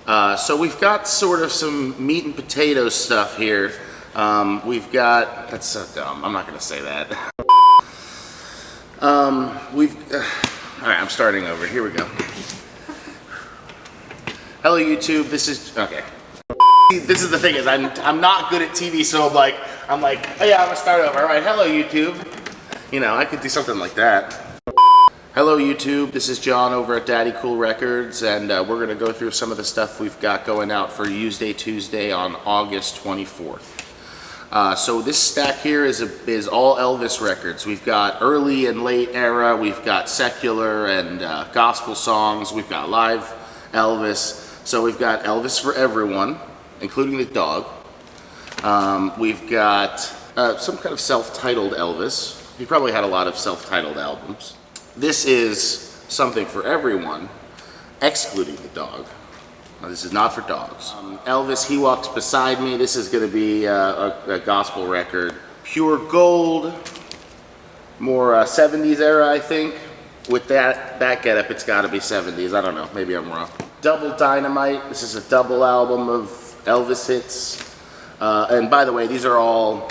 So we've got sort of some meat and potatoes stuff here. We've got, that's so dumb, I'm not going to say that. Alright, I'm starting over, here we go. Hello YouTube, this is, okay. This is the thing is, I'm not good at TV, so I'm like, oh yeah, I'm gonna start over. Alright, hello YouTube. You know, I could do something like that. Hello YouTube, this is John over at Daddy Cool Records, and we're going to go through some of the stuff we've got going out for Used Day Tuesday on August 24th. So this stack here is all Elvis records. We've got early and late era, we've got secular and gospel songs, we've got live Elvis. So we've got Elvis for everyone, including the dog. We've got some kind of self-titled Elvis. He probably had a lot of self-titled albums. This is something for everyone, excluding the dog. Now, this is not for dogs. Elvis, He Walks Beside Me. This is going to be a gospel record. Pure Gold, more 70s era, I think. With that getup, it's got to be 70s. I don't know. Maybe I'm wrong. Double Dynamite. This is a double album of Elvis hits. And by the way, these are all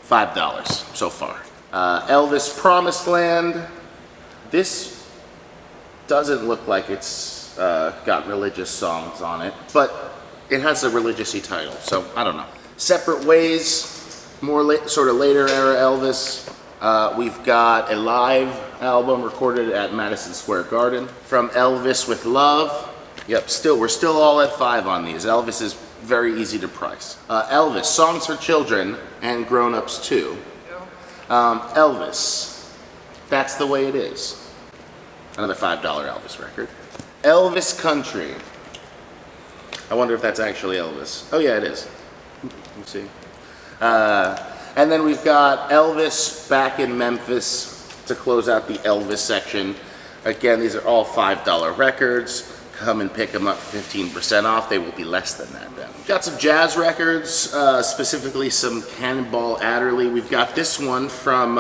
$5 so far. Elvis Promised Land. This doesn't look like it's got religious songs on it, but it has a religious-y title, so I don't know. Separate Ways, more sort of later era Elvis. We've got a live album recorded at Madison Square Garden. From Elvis with Love. Yep, we're still all at 5 on these. Elvis is very easy to price. Elvis, Songs for Children and Grown-Ups Too. Elvis, That's the Way It Is. Another $5 Elvis record. Elvis Country. I wonder if that's actually Elvis. Oh yeah, it is. Let me see. And then we've got Elvis Back in Memphis to close out the Elvis section. Again, these are all $5 records. Come and pick them up 15% off. They will be less than that then. We've got some jazz records, specifically some Cannonball Adderley. We've got this one from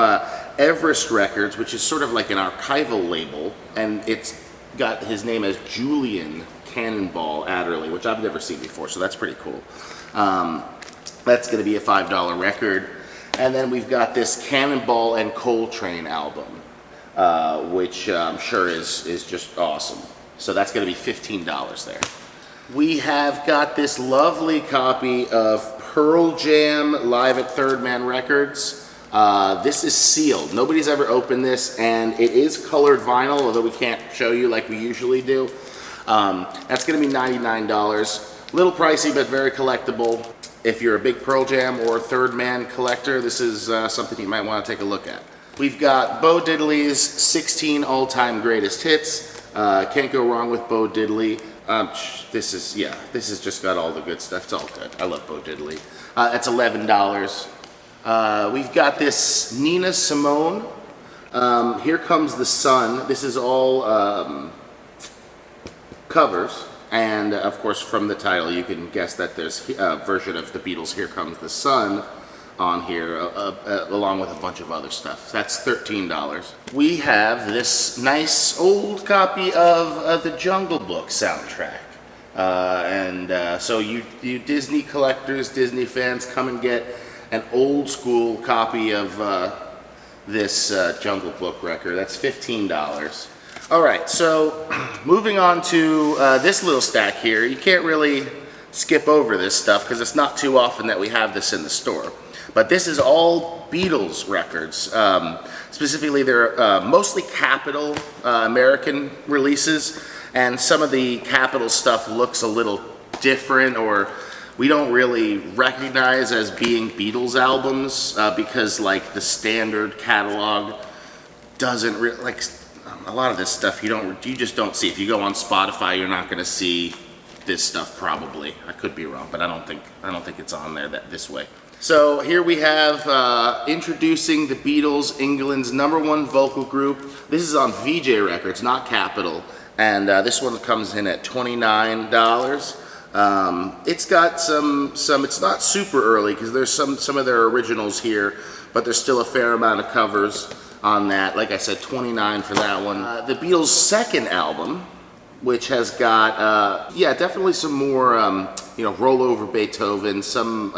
Everest Records, which is sort of like an archival label, and it's got his name as Julian Cannonball Adderley, which I've never seen before, so that's pretty cool. That's going to be a $5 record. And then we've got this Cannonball and Coltrane album, which I'm sure is just awesome. So that's going to be $15 there. We have got this lovely copy of Pearl Jam live at Third Man Records. This is sealed. Nobody's ever opened this, and it is colored vinyl, although we can't show you like we usually do. That's going to be $99. Little pricey, but very collectible. If you're a big Pearl Jam or Third Man collector, this is something you might want to take a look at. We've got Bo Diddley's 16 all-time greatest hits. Can't go wrong with Bo Diddley. This has just got all the good stuff. It's all good. I love Bo Diddley. That's $11. We've got this Nina Simone. Here Comes the Sun. This is all covers. And of course, from the title, you can guess that there's a version of the Beatles' Here Comes the Sun on here, along with a bunch of other stuff. That's $13. We have this nice old copy of the Jungle Book soundtrack. So you Disney collectors, Disney fans, come and get an old school copy of this Jungle Book record. That's $15. All right, so moving on to this little stack here. You can't really skip over this stuff because it's not too often that we have this in the store. But this is all Beatles records. Specifically, they're mostly Capitol American releases, and some of the Capitol stuff looks a little different, or we don't really recognize as being Beatles albums because, like, the standard catalog doesn't really, like, a lot of this stuff you just don't see. If you go on Spotify, you're not going to see this stuff probably. I could be wrong, but I don't think it's on there this way. So here we have introducing the Beatles, England's #1 vocal group. This is on VJ Records, not Capitol, and this one comes in at $29. It's got some. It's not super early because there's some of their originals here, but there's still a fair amount of covers on that. Like I said, $29 for that one. The Beatles' second album, which has got, yeah, definitely some more, you know, rollover Beethoven, some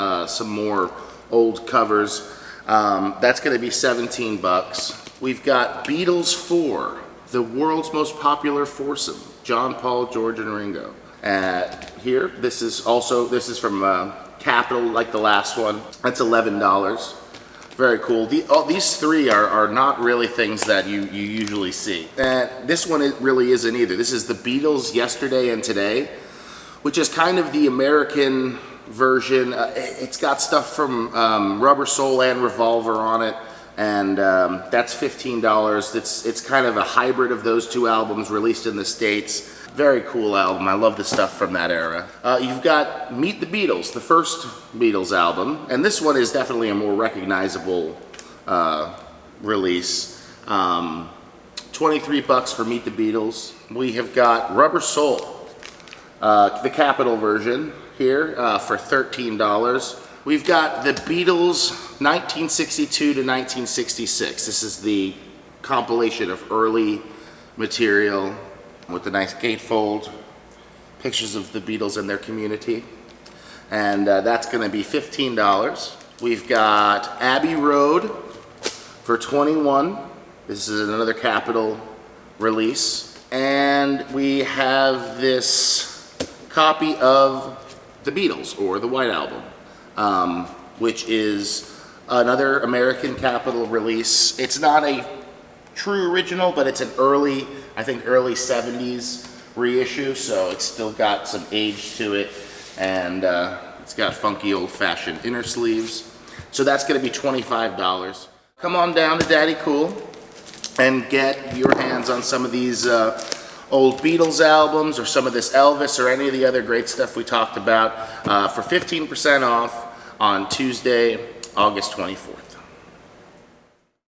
more old covers. That's going to be 17 bucks. We've got Beatles 4, the world's most popular foursome, John, Paul, George, and Ringo. Here, this is from Capitol, like the last one. That's $11. Very cool. These three are not really things that you usually see. This one really isn't either. This is the Beatles Yesterday and Today, which is kind of the American version. It's got stuff from Rubber Soul and Revolver on it, and that's $15. It's kind of a hybrid of those two albums released in the States. Very cool album. I love the stuff from that era. You've got Meet the Beatles, the first Beatles album, and this one is definitely a more recognizable release. 23 bucks for Meet the Beatles. We have got Rubber Soul, the Capitol version here for $13. We've got the Beatles 1962 to 1966. This is the compilation of early material with the nice gatefold, pictures of the Beatles and their community. And that's going to be $15. We've got Abbey Road for $21. This is another Capitol release. And we have this copy of the Beatles, or the White Album, which is another American Capitol release. It's not a true original, but it's an early 70s reissue, so it's still got some age to it, and it's got funky old-fashioned inner sleeves. So that's going to be $25. Come on down to Daddy Cool and get your hands on some of these old Beatles albums, or some of this Elvis, or any of the other great stuff we talked about for 15% off on Tuesday, August 24th.